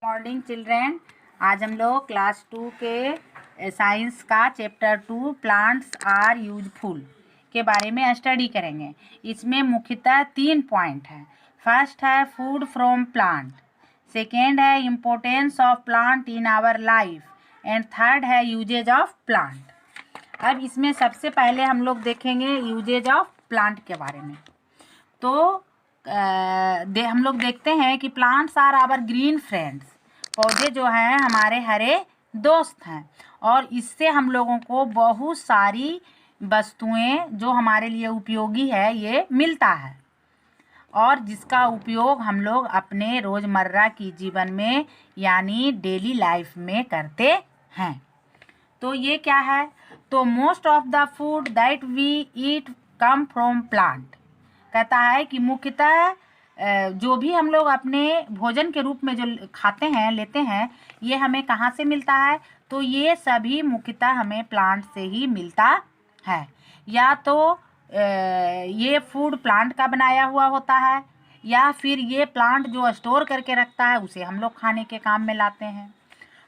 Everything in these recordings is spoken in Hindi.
Morning children. आज हम लोग क्लास 2 के साइंस का चैप्टर 2 प्लांट्स आर यूजफुल के बारे में स्टडी करेंगे। इसमें मुख्यतः 3 पॉइंट हैं। फर्स्ट है फूड फ्रॉम प्लांट, सेकेंड है importance of plant in our life and third है यूजेज ऑफ प्लांट। अब इसमें सबसे पहले हम लोग देखेंगे यूजेज ऑफ प्लांट के बारे में। तो हम लोग देखते हैं कि plants are our green friends, पौधे जो हैं हमारे हरे दोस्त हैं और इससे हम लोगों को बहुत सारी वस्तुएं जो हमारे लिए उपयोगी है ये मिलता है और जिसका उपयोग हम लोग अपने रोज़मर्रा की जीवन में यानी डेली लाइफ में करते हैं। तो ये क्या है? तो most of the food that we eat come from plant. कहता है कि मुख्यतः जो भी हम लोग अपने भोजन के रूप में जो खाते हैं लेते हैं ये हमें कहाँ से मिलता है? तो ये सभी मुख्यतः हमें प्लांट से ही मिलता है। या तो ये फूड प्लांट का बनाया हुआ होता है या फिर ये प्लांट जो स्टोर करके रखता है उसे हम लोग खाने के काम में लाते हैं।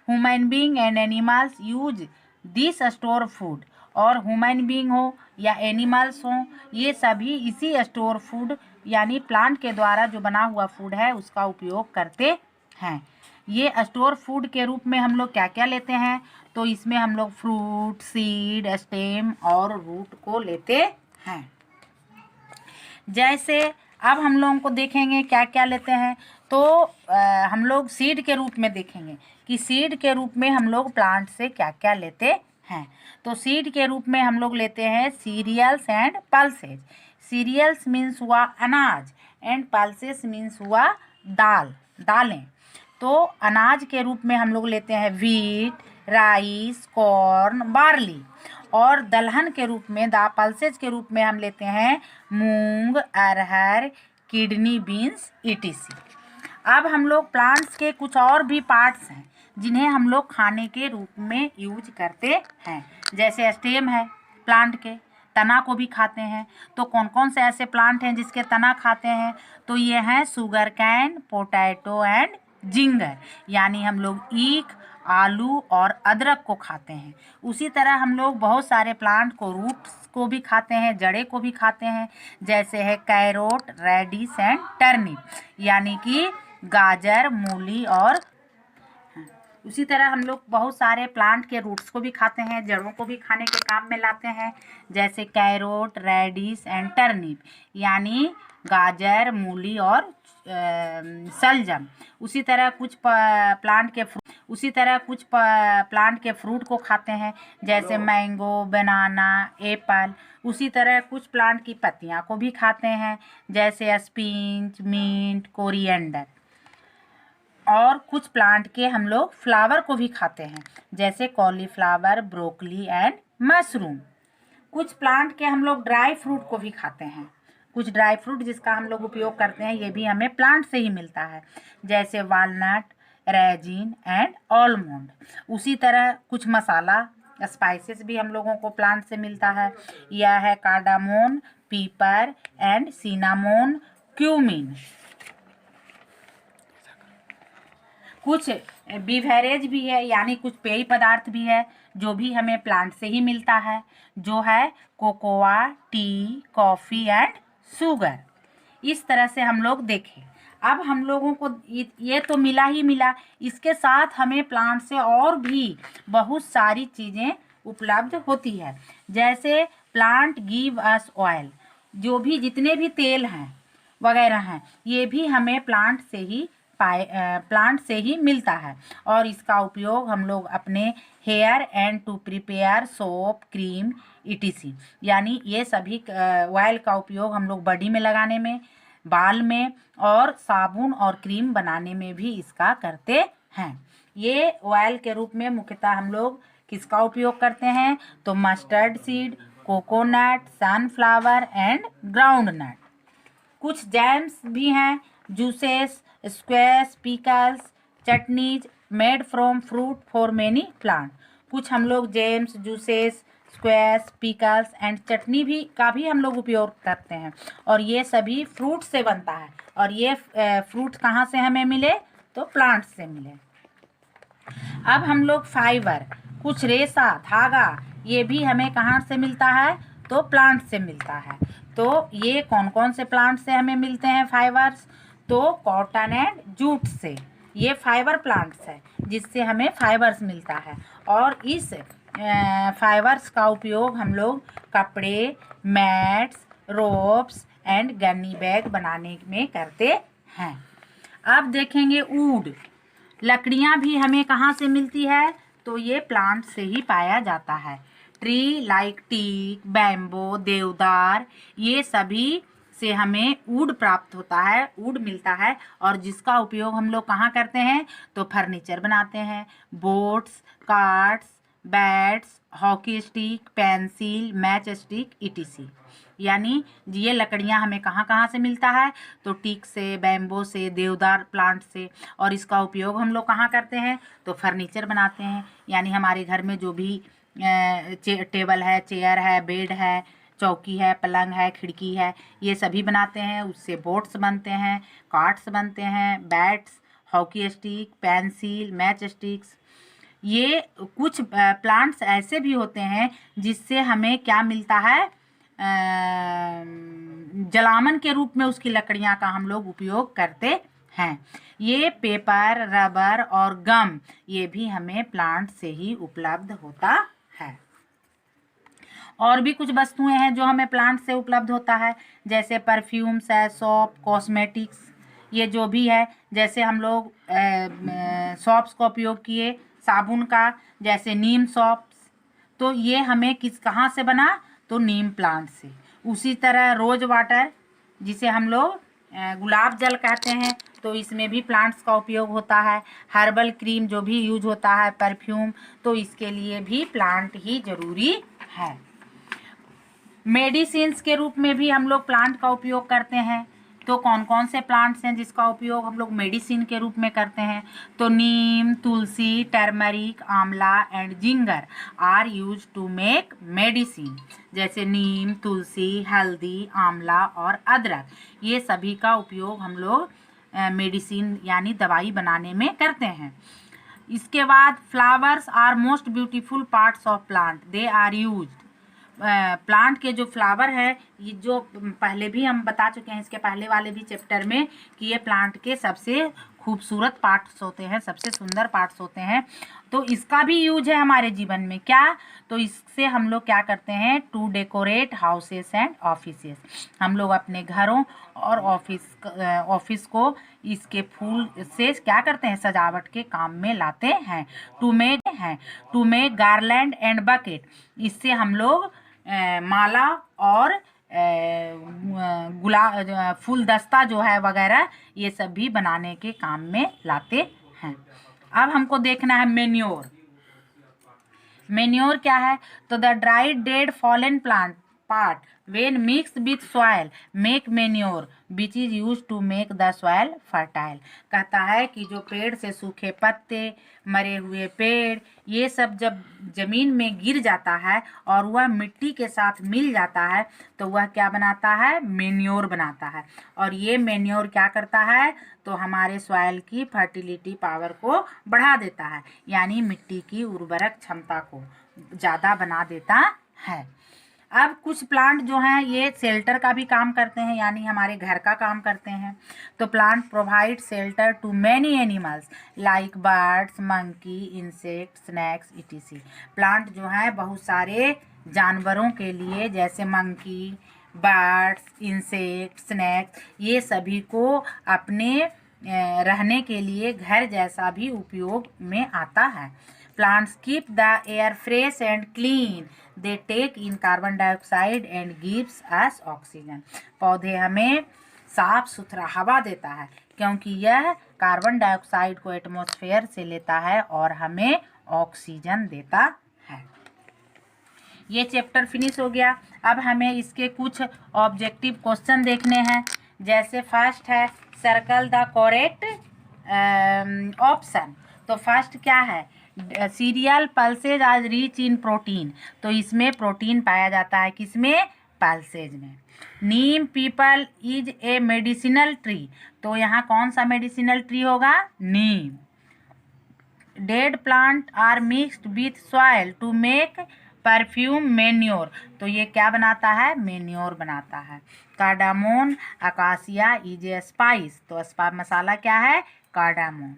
Human being and animals use this store food, और ह्यूमन बीइंग हो या एनिमल्स हो ये सभी इसी स्टोर फूड यानी प्लांट के द्वारा जो बना हुआ फूड है उसका उपयोग करते हैं। ये स्टोर फूड के रूप में हम लोग क्या क्या लेते हैं? तो इसमें हम लोग फ्रूट, सीड, स्टेम और रूट को लेते हैं। जैसे अब हम लोगों को देखेंगे क्या क्या लेते हैं। तो हम लोग सीड के रूप में देखेंगे कि सीड के रूप में हम लोग प्लांट से क्या क्या लेते हैं। तो सीड के रूप में हम लोग लेते हैं cereals and pulses. Cereals means हुआ अनाज एंड पल्सेस मीन्स हुआ दालें। तो अनाज के रूप में हम लोग लेते हैं व्हीट, राइस, कॉर्न, बार्ली, और दलहन के रूप में पल्सेज के रूप में हम लेते हैं मूंग, अरहर, किडनी बीन्स etc। अब हम लोग प्लांट्स के कुछ और भी पार्ट्स हैं जिन्हें हम लोग खाने के रूप में यूज करते हैं। जैसे स्टेम है प्लांट के, तना को भी खाते हैं। तो कौन कौन से ऐसे प्लांट हैं जिसके तना खाते हैं? तो ये हैं sugar cane, potato and ginger, यानी हम लोग ईख, आलू और अदरक को खाते हैं। उसी तरह हम लोग बहुत सारे प्लांट को रूट्स को भी खाते हैं, जड़े को भी खाते हैं। जैसे है कैरोट, रेडिश एंड टर्निप, यानी कि गाजर, मूली और उसी तरह हम लोग बहुत सारे प्लांट के रूट्स को भी खाते हैं, जड़ों को भी खाने के काम में लाते हैं। जैसे कैरोट, रेडिश एंड टर्निप, यानी गाजर, मूली और शलजम। उसी तरह कुछ प्लांट के फ्रूट को खाते हैं, जैसे मैंगो, बनाना, एप्पल। उसी तरह कुछ प्लांट की पत्तियां को भी खाते हैं, जैसे स्पिनच, मिंट, कोरिएंडर। और कुछ प्लांट के हम लोग फ्लावर को भी खाते हैं, जैसे कॉलीफ्लावर, ब्रोकली एंड मशरूम। कुछ प्लांट के हम लोग ड्राई फ्रूट को भी खाते हैं। कुछ ड्राई फ्रूट जिसका हम लोग उपयोग करते हैं ये भी हमें प्लांट से ही मिलता है, जैसे वालनट, रेजिन एंड आलमंड। उसी तरह कुछ मसाला स्पाइसेस भी हम लोगों को प्लांट से मिलता है। यह है कार्डामोन, पीपर एंड सिनामोन, क्यूमिन। कुछ बिवरेज भी है यानी कुछ पेय पदार्थ भी है जो भी हमें प्लांट से ही मिलता है, जो है cocoa, T, coffee and sugar. इस तरह से हम लोग देखें। अब हम लोगों को ये तो मिला ही मिला, इसके साथ हमें प्लांट से और भी बहुत सारी चीज़ें उपलब्ध होती है। जैसे प्लांट गिव अस ऑयल, जो भी जितने भी तेल हैं वगैरह हैं ये भी हमें प्लांट से ही मिलता है और इसका उपयोग हम लोग अपने hair and to prepare soap, cream etc, यानी ये सभी ऑयल का उपयोग हम लोग बॉडी में लगाने में, बाल में और साबुन और क्रीम बनाने में भी इसका करते हैं। ये ऑयल के रूप में मुख्यतः हम लोग किसका उपयोग करते हैं? तो mustard seed, coconut, sunflower and groundnut. कुछ जैम्स भी हैं, juices, squash, pickles, chutneys made from fruit for many plant. कुछ हम लोग jams, juices, squash, pickles and chutney भी हम लोग उपयोग करते हैं और ये सभी फ्रूट से बनता है। और ये फ्रूट कहाँ से हमें मिले? तो प्लांट से मिले। अब हम लोग फाइबर, कुछ रेशा, धागा, ये भी हमें कहाँ से मिलता है? तो प्लांट से मिलता है। तो ये कौन कौन से प्लांट से हमें मिलते हैं फाइबर्स? तो कॉटन एंड जूट से, ये फाइबर प्लांट्स है जिससे हमें फाइबर्स मिलता है। और इस फाइबर्स का उपयोग हम लोग कपड़े, मैट्स, रोप्स एंड गन्नी बैग बनाने में करते हैं। अब देखेंगे वुड, लकड़ियाँ भी हमें कहाँ से मिलती है? तो ये प्लांट से ही पाया जाता है। ट्री लाइक टीक, बैम्बो, देवदार, ये सभी से हमें वुड प्राप्त होता है, वुड मिलता है, और जिसका उपयोग हम लोग कहाँ करते हैं? तो फर्नीचर बनाते हैं, boats, carts, bats, hockey stick, pencil, match stick, etc। यानी ये लकड़ियाँ हमें कहाँ कहाँ से मिलता है? तो टीक से, बैम्बो से, देवदार प्लांट से, और इसका उपयोग हम लोग कहाँ करते हैं? तो फर्नीचर बनाते हैं। यानी हमारे घर में जो भी टेबल है, चेयर है, बेड है, चौकी है, पलंग है, खिड़की है, ये सभी बनाते हैं। उससे बोट्स बनते हैं, कार्ट्स बनते हैं, bats, hockey stick, pencil, match sticks. ये कुछ प्लांट्स ऐसे भी होते हैं जिससे हमें क्या मिलता है? जलावन के रूप में उसकी लकड़ियाँ का हम लोग उपयोग करते हैं। ये पेपर, रबर और गम, ये भी हमें प्लांट से ही उपलब्ध होता है। और भी कुछ वस्तुएं हैं जो हमें प्लांट से उपलब्ध होता है, जैसे परफ्यूम्स है, सोप, कॉस्मेटिक्स, ये जो भी है। जैसे हम लोग सोप्स का उपयोग किए, साबुन का, जैसे नीम सोप्स, तो ये हमें कहाँ से बना? तो नीम प्लांट से। उसी तरह रोज वाटर, जिसे हम लोग गुलाब जल कहते हैं, तो इसमें भी प्लांट्स का उपयोग होता है। हर्बल क्रीम जो भी यूज होता है, परफ्यूम, तो इसके लिए भी प्लांट ही जरूरी है। मेडिसिन्स के रूप में भी हम लोग प्लांट का उपयोग करते हैं। तो कौन कौन से प्लांट्स हैं जिसका उपयोग हम लोग मेडिसिन के रूप में करते हैं? तो neem, tulsi, turmeric, amla and ginger are use to make medicine. जैसे नीम, तुलसी, हल्दी, आंवला और अदरक, ये सभी का उपयोग हम लोग मेडिसिन यानी दवाई बनाने में करते हैं। इसके बाद flowers are most beautiful parts of plant, they are use. Plant के जो फ्लावर है, ये जो पहले भी हम बता चुके हैं इसके पहले वाले भी चैप्टर में, कि ये प्लांट के सबसे खूबसूरत पार्ट्स होते हैं, सबसे सुंदर पार्ट्स होते हैं। तो इसका भी यूज है हमारे जीवन में। क्या? तो इससे हम लोग क्या करते हैं? To decorate houses and offices. हम लोग अपने घरों और ऑफिस को इसके फूल से क्या करते हैं? सजावट के काम में लाते हैं। To make garland and bouquet, इससे हम लोग माला और फूल दस्ता जो है वगैरह, ये सब भी बनाने के काम में लाते हैं। अब हमको देखना है मेन्योर। मेन्योर क्या है? तो the dried dead fallen plant part when mixed with soil make manure which is used to make the soil fertile। कहता है कि जो पेड़ से सूखे पत्ते, मरे हुए पेड़, ये सब जब जमीन में गिर जाता है और वह मिट्टी के साथ मिल जाता है, तो वह क्या बनाता है? मेन्योर बनाता है। और ये मेन्योर क्या करता है? तो हमारे सॉइल की फर्टिलिटी पावर को बढ़ा देता है, यानी मिट्टी की उर्वरक क्षमता को ज़्यादा बना देता है। अब कुछ प्लांट जो हैं ये शेल्टर का भी काम करते हैं, यानी हमारे घर का काम करते हैं। तो plant provide shelter to many animals like birds, monkey, insect, snakes, etc। Plant जो है बहुत सारे जानवरों के लिए, जैसे मंकी, बर्ड्स, इंसेक्ट, स्नैक्स, ये सभी को अपने रहने के लिए घर जैसा भी उपयोग में आता है। Plants keep the air fresh and clean. They take in carbon dioxide and gives us oxygen। पौधे हमें साफ सुथरा हवा देता है, क्योंकि यह कार्बन डाइऑक्साइड को एटमॉस्फेयर से लेता है और हमें ऑक्सीजन देता है। ये चैप्टर फिनिश हो गया। अब हमें इसके कुछ ऑब्जेक्टिव क्वेश्चन देखने हैं। जैसे फर्स्ट है सर्कल द करेक्ट ऑप्शन। तो फर्स्ट क्या है? Cereal pulses are rich in protein. तो इसमें प्रोटीन पाया जाता है, किसमें? पल्सेज में। Neem peepal is a medicinal tree. तो यहाँ कौन सा मेडिसिनल ट्री होगा? Neem. Dead plant are mixed with soil to make perfume manure. तो ये क्या बनाता है? मेन्योर बनाता है। Cardamom acacia is a spice. तो मसाला क्या है? Cardamom.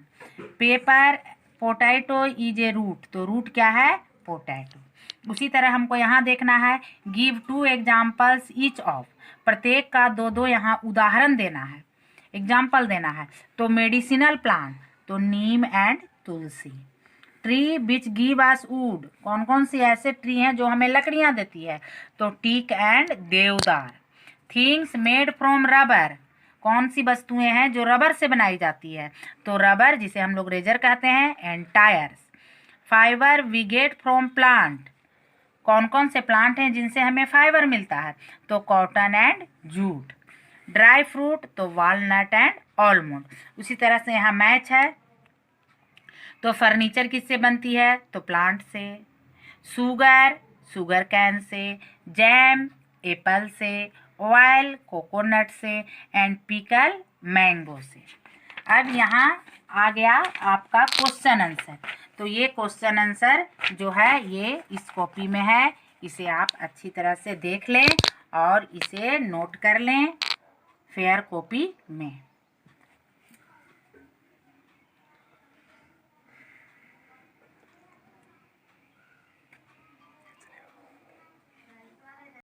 Paper potato is a root. तो रूट क्या है? पोटैटो। उसी तरह हमको यहाँ देखना है गिव 2 एग्जाम्पल्स ईच ऑफ। प्रत्येक का 2 यहाँ उदाहरण देना है, एग्जाम्पल देना है। तो मेडिसिनल प्लांट, तो neem and tulsi. Tree which give us wood. कौन कौन सी ऐसे ट्री हैं जो हमें लकड़ियाँ देती है? तो टीक एंड देवदार। Things made from rubber. कौन सी वस्तुएं हैं जो रबर से बनाई जाती है? तो रबर, जिसे हम लोग रेजर कहते हैं, and tyres. Fibre we get from plant. कौन कौन से प्लांट हैं जिनसे हमें फाइबर मिलता है? तो cotton and jute. Dry fruit, तो वालनट एंड आलमंड। उसी तरह से यहाँ मैच है। तो फर्नीचर किससे बनती है? तो प्लांट से। Sugar can say. Jam Apple से। ऑयल कोकोनट से। एंड पिकल मैंगो से। अब यहाँ आ गया आपका क्वेश्चन आंसर। तो ये क्वेश्चन आंसर जो है ये इस कॉपी में है, इसे आप अच्छी तरह से देख लें और इसे नोट कर लें फेयर कॉपी में।